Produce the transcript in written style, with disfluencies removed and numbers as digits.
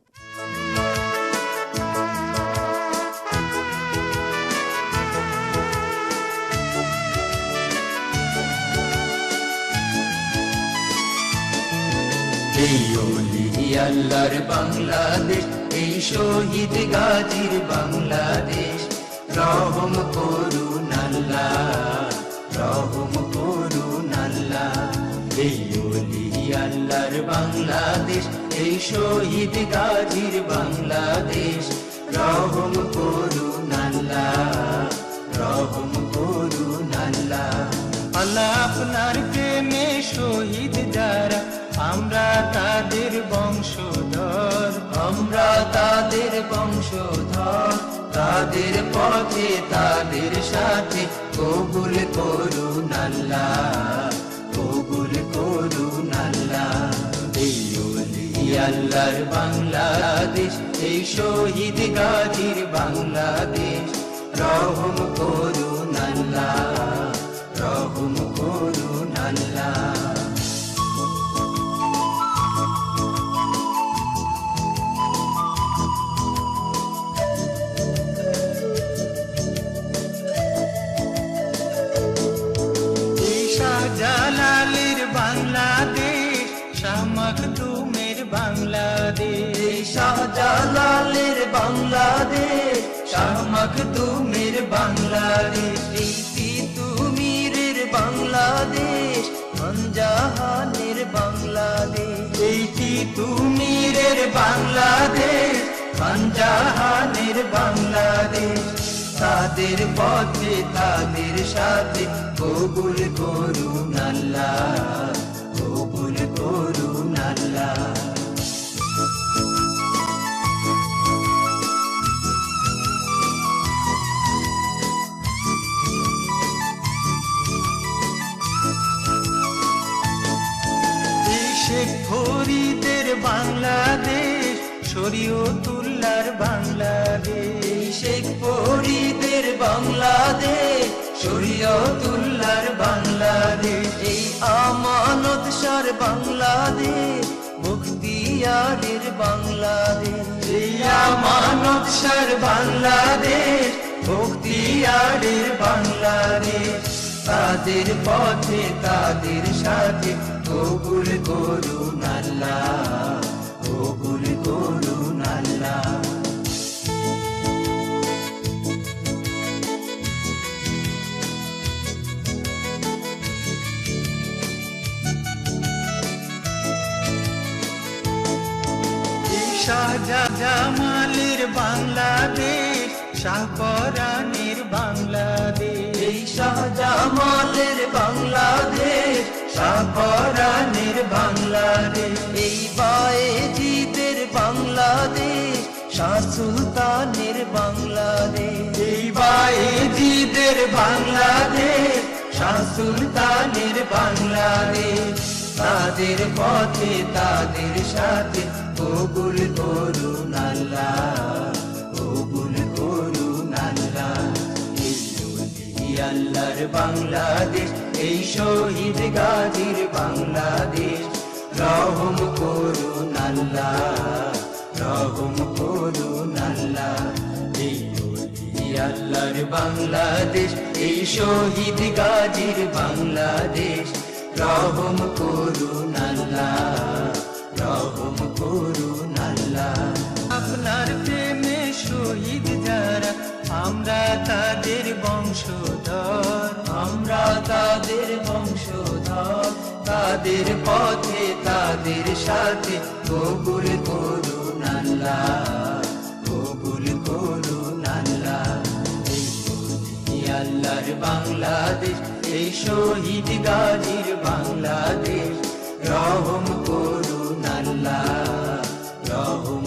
এই ওলি আল্লাহর বাংলাদেশ, এই শহীদ গাজীর বাংলাদেশ, রহম করুন আল্লাহ, রহম করুন আল্লাহ। এই ওলি আল্লাহর বাংলাদেশ, এই শহীদ গাজীর বাংলাদেশ, রহম করুন আল্লাহ, রহম করুন আল্লাহ। আল্লাহ আপনার প্রেমে শহীদ যারা, আমরা তাদের বংশধর, আমরা তাদের বংশধর, তাদের পথে তাদের সাথে কবুল করুন আল্লাহ, কবুল করুন আল্লাহ। এই ওলি আল্লাহর বাংলাদেশ, এই শহীদ গাজীর বাংলাদেশ, রহম করুন আল্লাহ, রহম করুন আল্লাহ। শাহজালালের বাংলাদেশ, শাহ মখদুমের বাংলাদেশ, শাহজালালের বাংলাদেশ, শাহ মখদুমের বাংলাদেশ, এই তিতুমীরের বাংলাদেশ, খানজাহানের বাংলাদেশ, এই তিতুমীরের বাংলাদেশ, খানজাহানের বাংলাদেশ, তাদের পথে তাদের সাথে কবুল করুন আল্লাহ, কবুল করুন আল্লাহ। শেখ ফরিদের বাংলাদেশ, শরীয়তুল্লাহর বাংলাদেশ, শেখ ফরিদের বাংলাদেশ, শরীয়তুল্লাহর বাংলাদেশ, এই আমানত শাহর বাংলাদেশ, মুখতিয়ারের বাংলাদেশ, এই আমানত শাহর বাংলাদেশ, মুখতিয়ারের বাংলাদেশ, তাদের পথে তাদের সাথে কবুল করুন আল্লাহ, কবুল করুন আল্লাহ। শাহজামালের বাংলাদেশ, শাহপরানের বাংলাদেশ, এই শাহজামালের বাংলাদেশ, শাহপরানের বাংলাদেশ, এই বায়েজিদের বাংলাদেশ, শাহ সুলতানের বাংলাদেশ, এই বায়েজিদের বাংলাদেশ, শাহ সুলতানের বাংলাদেশ, তাদের পথে তাদের সাথে কবুল করুন আল্লাহ, কবুল করুন আল্লাহ। এই ওলি আল্লাহর বাংলাদেশ, এই শহীদ গাজীর বাংলাদেশ, রহম করুন আল্লাহ, রহম করুন আল্লাহ। এই ওলি আল্লাহর বাংলাদেশ, এই শহীদ গাজীর বাংলাদেশ, রহম করুন আল্লাহ, রহম করুন আল্লাহ। আপনার প্রেমে শহীদ যারা, আমরা তাদের বংশধর, আমরা তাদের বংশধর, তাদের পথে তাদের সাথে কবুল করুন আল্লাহ, কবুল করুন আল্লাহ। এই ওলি আল্লাহর বাংলাদেশ, এই শহীদ গাজীর বাংলাদেশ, রহম করুন আল্লাহ, রহম